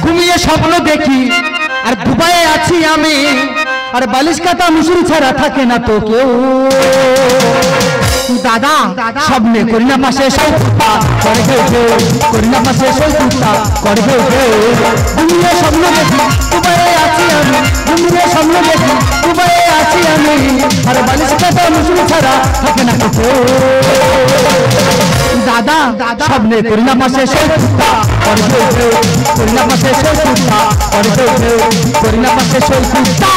ঘুমিয়ে স্বপ্ন দেখি আর দুবাইয়ে আছি আমি আর বালিশ কাটা মুসুরি ছাড়া থাকে না তো কেউ দাদা স্বপ্নে করি না পাশে সৌকুতা করে কেউ করি না পাশে সৌকুতা করে কেউ ঘুমিয়ে স্বপ্ন দেখি দুবাইয়ে আছি আমি ঘুমিয়ে স্বপ্ন দেখি দুবাইয়ে আছি আমি আর বালিশ কাটা মুসুরি ছাড়া থাকে না তো কেউ দাদা স্বপ্নে করি না পাশে সৌকুতা করে কেউ করি না পাশে সৌকুতা করে কেউ করি না পাশে সৌকুতা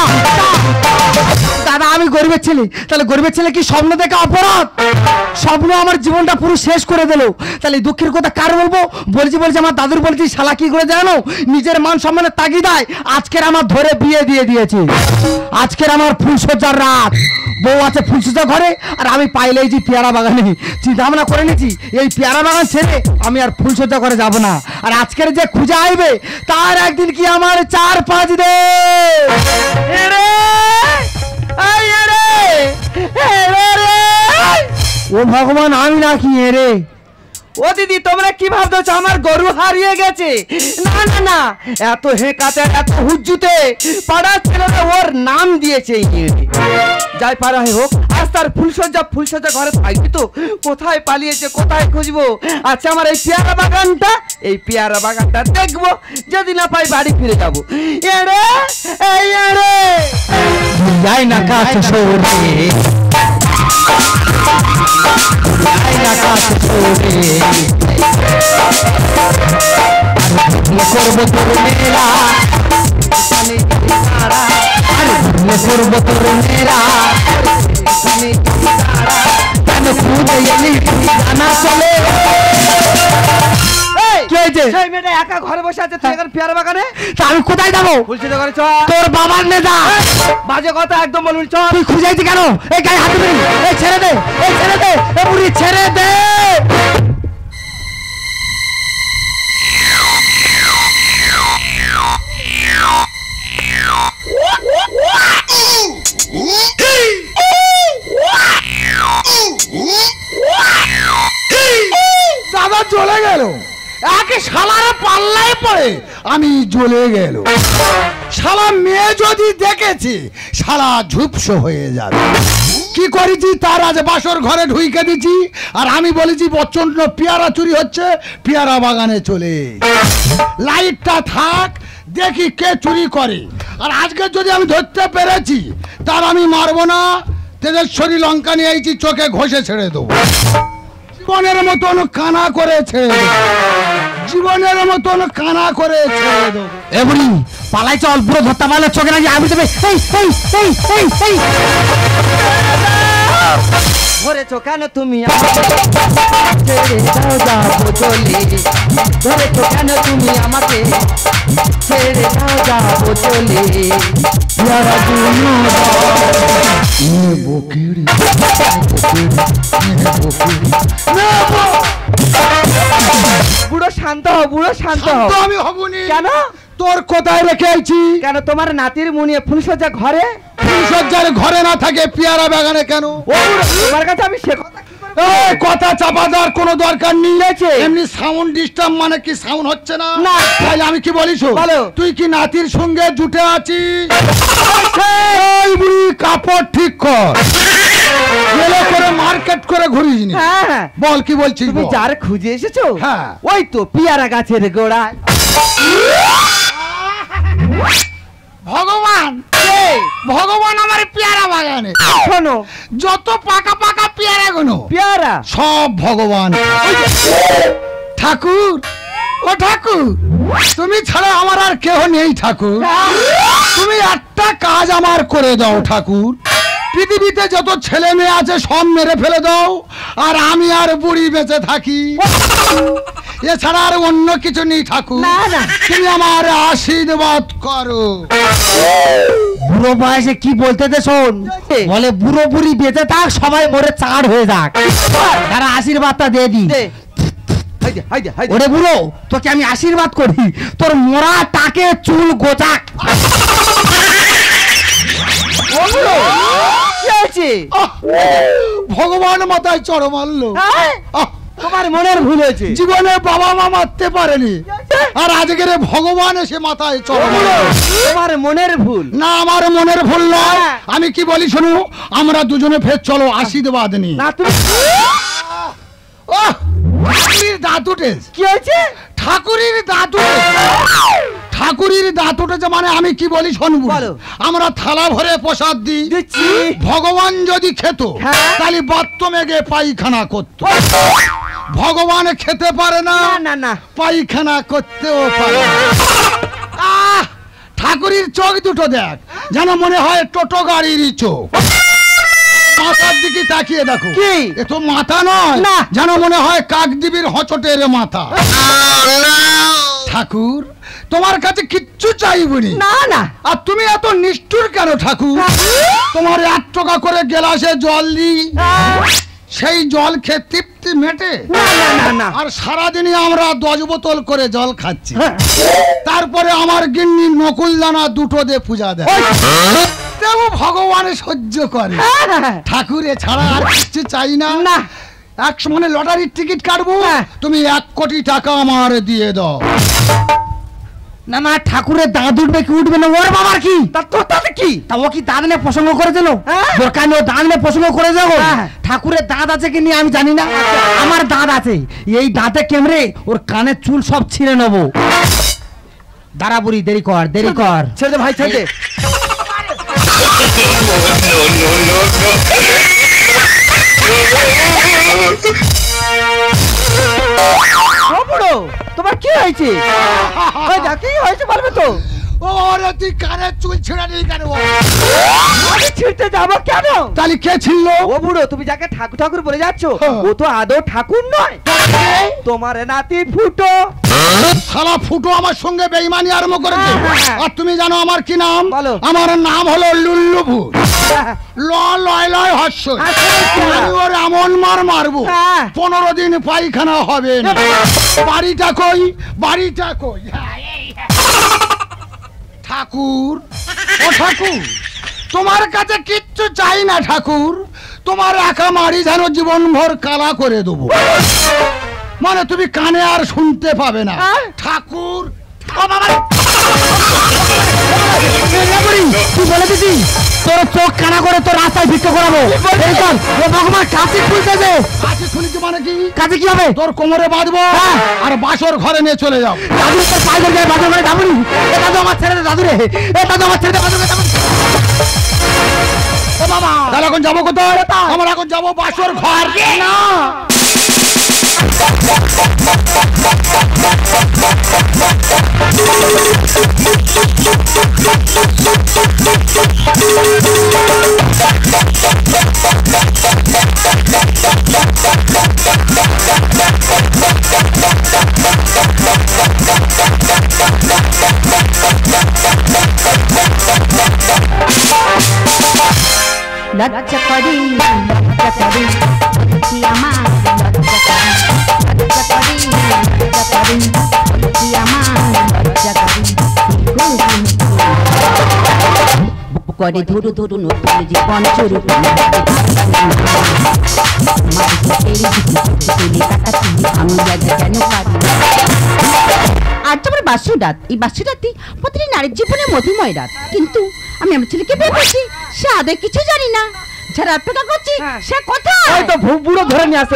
দাদা আমি গরিবের ছেলে তাহলে গরিবের ছেলে কি স্বপ্ন দেখা অপরাধ স্বপ্ন আমার জীবনটা পুরো শেষ করে দিল তাহলে দুঃখের কথা কার বলবো বলছি আমার দাদুর বলছি শালা কি করে জানো নিজের মান সম্মানের তাগিদায় আজকের আমার ধরে বিয়ে দিয়ে দিয়েছে আজকের আমার ফুলসজ্জার রাত বউ আছে ফুলসজ্জা ঘরে আর আমি পাইলেই যে পেয়ারা বাগানে চিন্তা ভাবনা করে নিয়েছি এই পেয়ারা বাগান ছেড়ে আমি আর ফুলসজ্জা করে যাব না আর আজকের যে খুঁজে আইবে তার একদিন কি আমার 4-5 দিন ও ভগবান আমি নাকি রে ও দিদি তোমরা কি ভাবছো আমার গরু হারিয়ে গেছে না না না এত হেকাতে এত হুজ্জুতে পাড়া ছেলেরা ওর নাম দিয়েছে যাই পারা হোক আজ তার ফুলসজ্জা ঘরে থাকবি তো কোথায় পালিয়েছে কোথায় খুঁজবো আচ্ছা আমার এই পেয়ারা বাগানটা দেখবো যদি না পাই বাড়ি ফিরে যাবো এরে এই এরে যাই না কাছে সরে করব তোর মেলা করব তোর মেলা কেন খুঁজে এলি জানা চলে সেই মেয়েটা একা ঘরে বসে আছে তুই এখন পেয়ারা বাগানে আমি কোথায় যাবো ফুলসজ্জা ঘরে চল তোর বাবার নেতা বাজে কথা একদম বলবি চল তুই খুঁজাইছি কেন এই গায়ে হাত দিবি এই ছেড়ে দে এই বুড়ি ছেড়ে দে দাদা চলে গেল একে শালার পাল্লায় পড়ে আমি জ্বলে গেল শালা মেয়ে যদি দেখেছি শালা ঝুপসো হয়ে যাবে কি করেছি তার আজ বাসর ঘরে ঢুইকে দিছি আর আমি বলেছি প্রচন্ড পেয়ারা চুরি হচ্ছে পেয়ারা বাগানে চলে লাইটটা থাক দেখি কে চুরি করে আর আজকে যদি আমি ধরতে পেরেছি তার আমি মারবো না তেজস্বরী লঙ্কা নিয়ে আইছি চোখে ঘষে ছেড়ে দেবো জীবনের মতন কানা করে ছেড়ে দেবো জীবনের মতন কানা করে ছেড়ে দেবো এমনি পালাই চল পুরো ধরতে পারলে চোখে নাকি আমি দেবে ধরেছো কেন তুমি ধরেছো কেন তুমি আমাকে ছেড়ে দাও যাবো চলে বুড়ো শান্ত হও বুড়ো শান্ত হও আমি হবনি কেন তোর কোথায় রেখে আইছি কেন তোমার নাতির মুনিয়ে ফুলসজ্জা ঘরে ফুলসজ্জার ঘরে না থাকে পেয়ারা বাগানে কেন ও তোমার কাছে আমি সে কথা চাপা দেওয়ার কোনো দরকার নেই এমনি সাউন্ড ডিস্টার্ব মানে কি সাউন্ড হচ্ছে না তাহলে আমি কি বলিস তুই কি নাতির সঙ্গে জুটে আছিস এই বুড়ি কাপড় ঠিক কর গেলে করে মার্কেট করে ঘুরিস নি বল কি বলছিস তুমি যার খুঁজে এসেছো ওই তো পেয়ারা গাছের গোড়ায় ভগবান ভগবান আমার পেয়ারা বাগানে শোনো যত পাকা পাকা পেয়ারা গুলো পেয়ারা সব ভগবান ঠাকুর ও ঠাকুর তুমি ছাড়া আমার আর কেউ নেই ঠাকুর তুমি একটা কাজ আমার করে দাও ঠাকুর পৃথিবীতে যত ছেলে মেয়ে আছে সব মেরে ফেলে দাও আর আমি আর বুড়ি বেঁচে থাকি এছাড়া আর অন্য কিছু নেই ঠাকুর তুমি আমার আশীর্বাদ করো বুড়ো বয়সে কি বলতে দে শোন বলে বুড়ো বুড়ি বেঁচে থাক সবাই মরে চাঁড় হয়ে যাক তারা আশীর্বাদটা দিয়ে দি ওরে বুড়ো তোকে আমি আশীর্বাদ করি তোর মোরা টাকে চুল গোচাক ভগবান মাথায় চড় মারলো তোমার মনের ভুল হয়েছে। জীবনে বাবা মা মারতে পারেনি, আর আজকের ভগবান এসে মাথায় চড়। তোমার মনের ভুল না, আমার মনের ভুল নয়। আমি কি বলি শোনো, আমরা দুজনে ফের চলো আশীর্বাদ নি। না তুমি ঠাকুরের দাঁত উঠেছে। কি হয়েছে? ঠাকুরের দাঁত উঠেছে। ঠাকুরের দাঁত উঠেছে মানে আমি কি বলি শোনবো। আমরা থালা ভরে প্রসাদ দিই, ভগবান যদি খেত তাহলে বাথরুমে গিয়ে পায়খানা করত। ভগবান খেতে পারে না, না না, পায়খানা করতেও পারে না। ঠাকুরের চোখ দুটো দেখ, যেন মনে হয় টোটো গাড়ির চোখ। মাথার দিকে তাকিয়ে দেখো, এ তো মাথা নয়, যেন মনে হয় কাকদ্বীপের হচটের মাথা। ঠাকুর তোমার কাছে কিচ্ছু চাইবনি। না না, আর তুমি এত নিষ্ঠুর কেন ঠাকুর? তোমার 1 টাকা করে গ্লাসে জল দিই, সেই জল খেয়ে তৃপ্তি মেটে না। আর সারাদিনই আমরা 10 বোতল করে জল খাচ্ছি। তারপরে আমার গিন্নি নকুলদানা 2টো দিয়ে পূজা দেয়, তেও ভগবান সহ্য করে। ঠাকুর এছাড়া আর কিছু চাই না। এক সময় লটারির টিকিট কাটবো, তুমি 1 কোটি টাকা আমার দিয়ে দাও। না না, ঠাকুরের দাঁত উঠবে কি উঠবে না ওর বাবার কি, তোর তাতে কি? তা ও কি দাঁত নিয়ে প্রসঙ্গ করে দিল? দরকার নেই, ও দাঁত নিয়ে প্রসঙ্গ করে যাবো। ঠাকুরের দাঁত আছে কি নিয়ে আমি জানি না, আমার দাঁত আছে। এই দাঁতে কেমরে ওর কানের চুল সব ছিঁড়ে নেবো। দাঁড়া বুড়ি, দেরি কর দেরি কর। ছেড়ে দে ভাই, ছেড়ে দে। তোমার কি হয়েছে? কি হয়েছে বলবে তো? ওরে তুই কানের চুল ছিঁড়ে নিয়ে কেন? আমি ছিঁড়তে যাবো কেন? তাহলে কে ছিল? ও বুড়ো, তুমি যাকে ঠাকুর ঠাকুর বলে যাচ্ছ ও তো আদৌ ঠাকুর নয়, তোমার নাতি ফুটো। শালা ফুটো আমার সঙ্গে বেঈমানি আরম্ভ করেছে। আর তুমি জানো আমার কি নাম? আমার নাম হলো লুল্লুভু। লয় লয় হস্য। আমি ওর এমন মার মারবো 15 দিন পায়খানা হবে না। বাড়িটা কই? বাড়িটা কই? ঠাকুর, ও ঠাকুর, তোমার কাছে কিচ্ছু চাই না ঠাকুর। তোমার একা মারি যেন জীবন ভর কালা করে দেবো, মানে তুমি কানে আর শুনতে পাবে না ঠাকুর। তুই বলে দিছি তোর চোখ কানা করে তোর রাস্তায় ভিক্ষা করাবো। ভগবান কাছে খুলতেছে। কাছে খুলিতে মানে কি? কাছে কি হবে? তোর কোমরে বাঁধবো আর বাসর ঘরে নিয়ে চলে যাও। দাদু তোর পায়ে ধরে যায় বাসর ঘরে যাবনি। এ দাদু আমার ছেড়ে দে, দাদু রে, এ দাদু আমার ছেড়ে দে, বাসর ঘরে যাবনি। ও বাবা, তাহলে এখন যাবো কোথায়? আমরা এখন যাবো বাসর ঘর। না লজ্জা করি, লজ্জা করি, কি আমার লজ্জা করি, লজ্জা করি, কি আমার লজ্জা করি, করে ধরু ধরু নতুন জীবন শুরু করে। আজ আমার বাসর রাত, এই বাসর রাতে প্রতিটি নারীর জীবনে মধুময় রাত। কিন্তু আমি আমার ছেলেকে বিয়ে করছি, সে আদৌ কিছু জানি না। যারা অপেক্ষা করছি সে কোথায়? ওই তো বুড়ো ধরে নিয়ে আসো।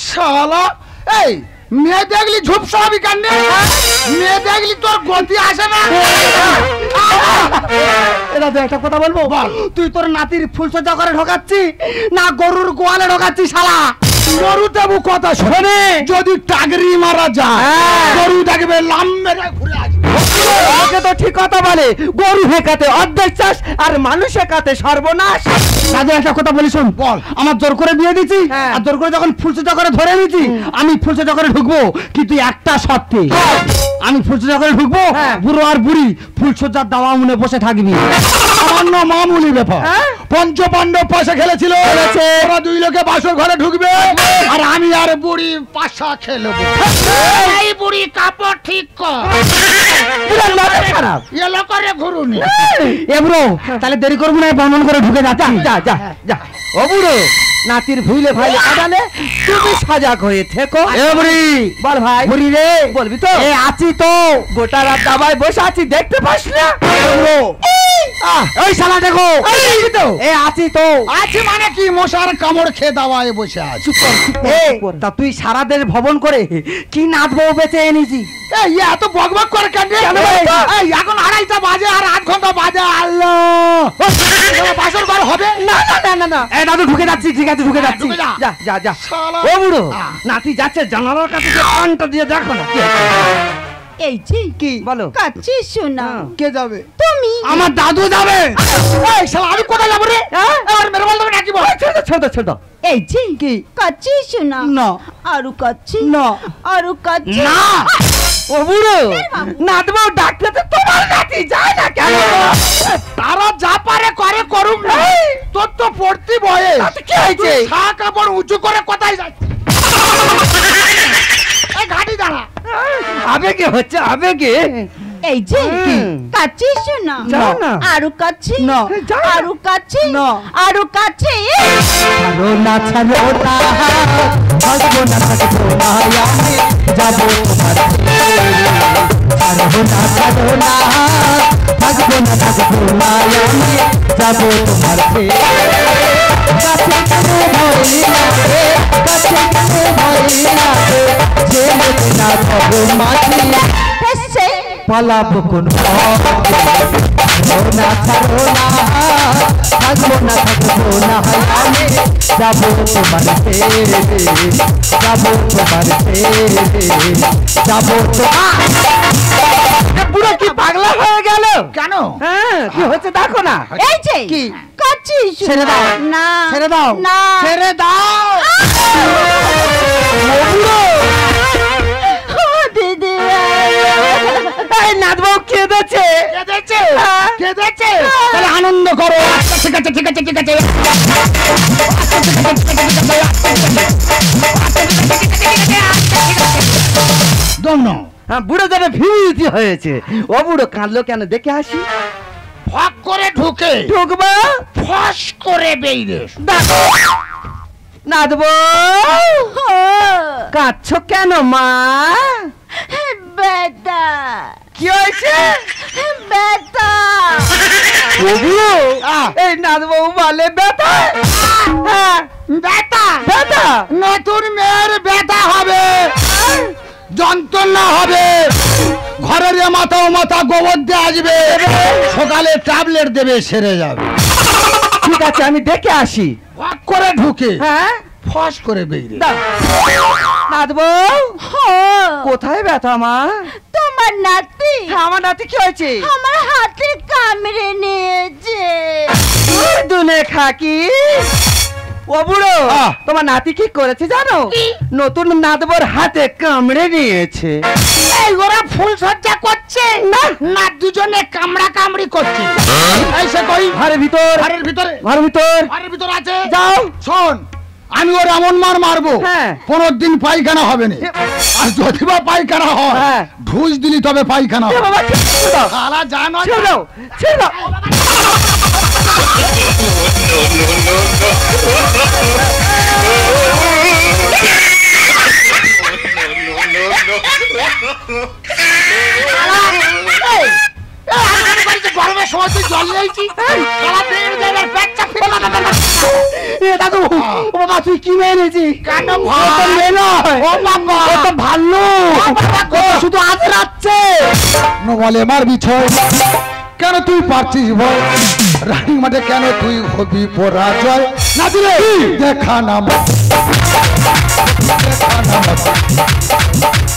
শালা এই মেয়ে দেখলি ঝুপসা হবি কান্নে? মেয়ে দেখলি তোর গতি আসে না? এটা তো একটা কথা বলবো, তুই তোর নাতির ফুলসজ্জা করে ঢোকাচ্ছি না গরুর গোয়ালে ঢোকাচ্ছি? শালা গরু দেবু কথা শোনে, যদি টাগরি মারা যায় গরু দেখবে লাম মেরে ঘুরে আসবে। ওকে তো ঠিক কথা বলে, গরু হেকাতে অর্ধেক চাষ আর মানুষ হেকাতে সর্বনাশ। দাদু একটা কথা বলি শোন, বল। আমার জোর করে বিয়ে দিচ্ছি, আর জোর করে যখন ফুলসজ্জা করে ধরে নিচ্ছি, আমি ফুলসজ্জা করে ঢুকবো, কিন্তু একটা শর্তে, আমি ফুলসজ্জা করে ঢুকবো, বুড়ো আর বুড়ি ফুলসজ্জার দাওয়া মনে বসে থাকবি। সামান্য মামুলি ব্যাপার। পঞ্চপাণ্ডব পাশা খেলেছিল, ওরা দুই লোকে বাসর ঘরে ঢুকবে আর আমি আর বুড়ি পাশা খেলবো। এই বুড়ি কাপড় ঠিক কর, এলো করে ঘুরুনি। এ বুড়ো তাহলে দেরি করবো না, বর্ণন করে ঢুকে যা যা যা যা। ও বুড়ো, নাতির ভুলে ভাই আদালে তুমি সজাগ হয়ে থেকো। এ বুড়ি বল ভাই। বুড়ি রে, বলবি তো? এ আছি তো, গোটা রাত দাবায় বসে আছি, দেখতে পাস না? ওই শালা দেখো, এ আছি তো। আছে মানে কি, মশার কামড় খেয়ে দাওয়ায় বসে আছে। এ তা তুই সারাদিন ভবন করে কি নাচবো বেঁচে এনেছি? এই এত বকবক করে কেন রে? এই এখন 2:30 বাজে আর 8 ঘন্টা বাজে। আল্লাহ, বাসর ঘর হবে না না না না না, এ দাদু ঢুকে যাচ্ছি, ঠিক আছে ঢুকে যাচ্ছি, ঢুকে যা। যা যা যা। শালা। ও বুড়ো, নাতি যাচ্ছে জানালার কাছে, যে কানটা দিয়ে দেখো না কি হচ্ছে। এই যে কি বলো? কাচ্চি শোনা, কে যাবে? তুমি। আমার দাদু যাবে। এই শালা আমি কোথায় যাবো রে? এবার মেরে বল দেবে নাকি বল? ছোট ছোট এই যে কি? কাচ্চি শোনা, না আরু কাচ্চি, না আরু কাচ্চি। না। ও বুড়ো, নাতবো ডাকতে তো তোমার নাতি যায় না কেন? তারা যা পারে করে করুক না, তোর তো পড়তি বয়স। তাতে কি হয়েছে? তুই শাক কাপড় উঁচু করে কোথায় যাচ্ছিস? এই ঘাটি দাঁড়া। আবেগে হচ্ছে, আবেগে। এই যে হুম। কাচ্চি শোনা, যাও না। আরু কাচ্চি, না। যাও না। আরু কাচ্চি, না। আরু কাচ্চি। ছাড়ো না ছাড়ো না, থাকবো না থাকবো না, আমি যাবো তোমার ছেড়ে। ছাড়ো না ছাড়ো না, থাকবো না থাকবো না, আমি যাবো তোমার ছেড়ে। কাছে কেন ভয় লাগে, কাছে কেন ভয় লাগে, ছেড়ে না যাবো মাটি, হেসে পালাবো কোন ছাড়ো না ছাড়ো না, থাকবো না থাকবো না, আমি যাবো তোমার ছেড়ে, যাবো তোমার ছেড়ে, যাবো তোমার। পুরো কি পাগলা হয়ে গেল কেন? হ্যাঁ, কি হচ্ছে দেখো না। এই যে কি? কাচ্চি শোনা। ছেড়ে দাও। না ছেড়ে দাও। না ছেড়ে দাও। ও দিদি, এই নাচবো কেঁদেছে। কেঁদেছে? কেঁদেছে? তাহলে আনন্দ করো। আচ্ছা, ঠিক আছে ঠিক আছে ঠিক আছে। দম নাও। হ্যাঁ, বুড়ো যাবে ভিউতি হয়েছে। ও বুড়ো কাঁদলো কেন, দেখে আসি। ফাঁক করে ঢুকে ঢুকবা, ফস করে বেরিয়ে নাচবো। কাঁদছো কেন মা? বেটা কি হয়েছে? বেটা ও বুড়ো, এই নাচবো বলে ব্যথা। হ্যাঁ, বেটা ব্যথা। নতুন মেয়ের বেটা হবে, যন্ত্রণা হবে, ঘরের এ মাথা ও মাথা গোবর দিয়ে আসবে, সকালে ট্যাবলেট দেবে, সেরে যাবে। ঠিক আছে, আমি দেখে আসি। ফাঁক করে ঢুকে হ্যাঁ, ফস করে বেরিয়ে দাও। নাচবো। কোথায় ব্যথা মা? তোমার নাতি আমার নাতি কি হয়েছে? আমার হাতে কামড়ে নিয়েছে। দুনে খাকি। ও বুড়ো, তোমার নাতি কি করেছে জানো? নতুন নাতবর হাতে কামড়ে নিয়েছে। এই ওরা ফুল সজ্জা করছে না না, দুজনে কামড়া কামড়ি করছে। এই সে কই? ঘরের ভিতর। ঘরের ভিতরে? ঘরের ভিতর। ঘরের ভিতর আছে। যাও। শোন, আমি ওর এমন মার মারবো, হ্যাঁ। 15 দিন পায়খানা হবে না। আর যদি বা পায়খানা হয়, হ্যাঁ। ঢুস দিলি তবে পায়খানা এ হবে। বাবা, ছেড়ে দাও। শালা জানো ছেড়ে দাও, ছেড়ে দাও। গরমের সময় তুই জল নিয়েছি, শালা বের দেবার পেটটা ফেলে দেবে। এ দাদু, ও বাবা তুই কি মেয়ে এনেছিস? কেন ও তো ভাই? মেয়ে নয়। ও বাবা। ও তো ভাল্লুক। বাবা। ও শুধু আজরাচ্ছে। বলে মারবি ছয়, কেন তুই পারছিস ভয়? রানিং মাঠে কেন তুই হবি পরাজয়? না দিলে দেখা নাম, দেখা নাম।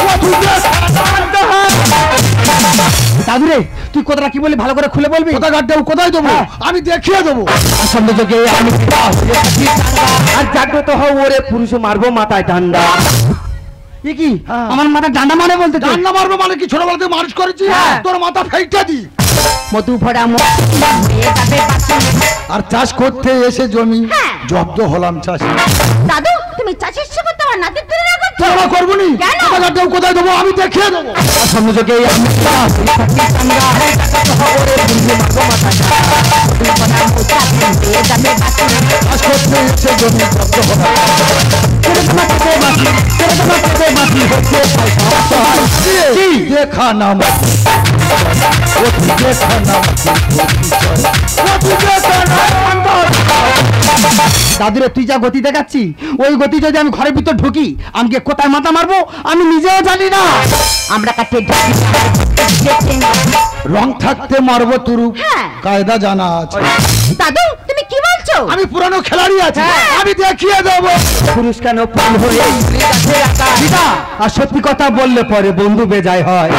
ও তুই দেখা নাম। দাদু রে, তুই কথাটা কি বললি ভালো করে খুলে বলবি? কোথায় গাড় দেবো, কোথায় দেবো? আমি দেখিয়ে দেবো। আসন্ন যোগে আমি আর জাগ্রত হও, ওরে পুরুষ মারবো মাথায় ডান্ডা। এ কি আমার মাথা ডান্ডা মানে বলতে চাই? ডান্ডা মারবো মানে কি? ছোটবেলা থেকে মানুষ করেছি, হ্যাঁ। তোর মাথা ফেইটা দি। মধু ভরা হয়ে যাবে বাসি। আর চাষ করতে এসে জমি জব্দ হলাম চাষি। দাদু তুমি চাষের সঙ্গে তোমার নাতির তুলনা করছো? তোরা করবো নি? কেন? কোথায় দেবো, কোথায় দেবো আমি দেখিয়ে দেবো। সম্মুখে চাষ করতে এসে জমি জব্দ হলাম। কি দেখা নাম দেখা নাম দাদুরে তুই যা গতি দেখাচ্ছি ওই গতি যদি আমি ঘরের ভিতর ঢুকি আমাকে কোথায় মাথা মারবো আমি নিজেও জানি না। আমরা কাটে রং থাকতে মারবো তুরু কায়দা জানা আছে। দাদু তুমি কি বলছো? আমি পুরানো খেলাড়ি আছি, আমি দেখিয়ে দেবো। পুরুষ কেন ফুল হয়ে দিদা, আর সত্যি কথা বললে পরে বন্ধু বেজায় হয়।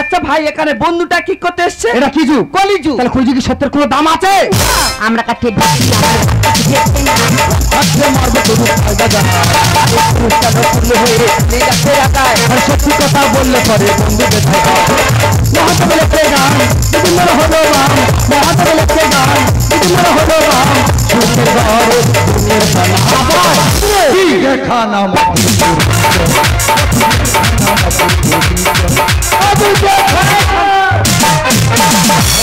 আচ্ছা ভাই এখানে বন্ধুটা কি করতে এসছে? এটা কি যুগ? কলিযুগ। তাহলে কলিযুগে সত্যের কোনো দাম আছে? আমরা কাটে থাকতে মারবো তুরু কায়দা জানা আছে। পুরুষ কেন ফুল হয়ে গাছে রাখায়? আর সত্যি কথা বললে পরে বন্ধু বেজায় হয়। মহাত্মা লেখে গান বিভিন্ন হলো রাম, মহাত্মা লেখে গান বিভিন্ন হলো রাম, সুখের ঘরে সুখের খানা। আবার কি দেখা নাম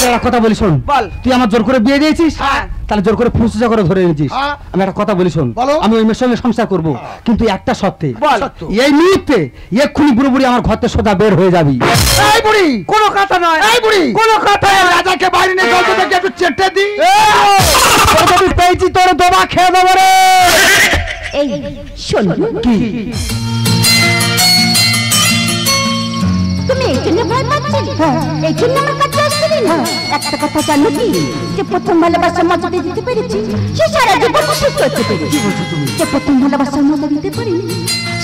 একটা কথা বলি শোন। বল। তুই আমার জোর করে বিয়ে দিয়েছিস, তাহলে জোর করে ফুসুজা করে ধরে এনেছিস। হ্যাঁ। আমি একটা কথা বলি শোন, বলো। আমি ওই মেয়ের সঙ্গে সংসার করব, কিন্তু একটা শর্তে। বল। এই মুহূর্তে এক্ষুনি পুরোপুরি আমার ঘর থেকে সোজা বের হয়ে যাবি। এই বুড়ি, কোনো কথা নয়। এই বুড়ি, কোনো কথা এই রাজাকে বাইরে নিয়ে চলতে দেখে একটু চেটে দি। তোর যদি পেয়েছি তোর দোবা খেয়ে দেবো রে। এই শোনো কি তুমি এই জন্য ভয় পাচ্ছিলে? এই জন্য আমার কাছে আসছিলে না? একটা কথা জানো কি, যে প্রথম ভালোবাসার মজা দিতে পেরেছি সে সারা জীবন সুখ করতে পেরেছি। যে প্রথম ভালোবাসার মজা দিতে পারিনি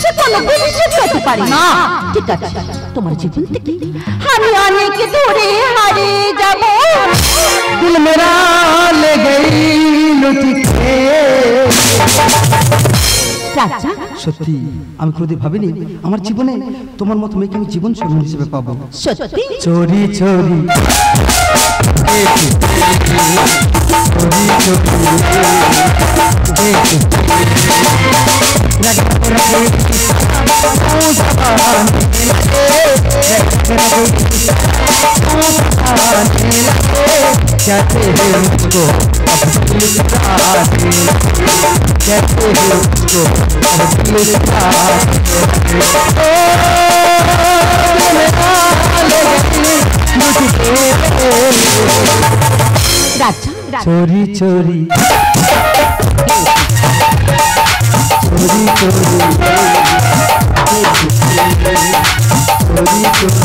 সে কোনো দিনই সুখ করতে পারে না। ঠিক আছে, তোমার জীবন থেকে আমি অনেক দূরে হারিয়ে যাব। দিল মেরা ले गई लुटी के। রাজা সত্যি আমি কোনোদিন ভাবিনি আমার জীবনে তোমার মতো মেয়েকে আমি জীবন সঙ্গী হিসেবে পাবো। সত্যি চোরি চোরি कहते हैं मुझको अब दिल कहते हैं मुझको अब दिल রাজা चोरी चोरी चोरी चोरी चोरी चोरी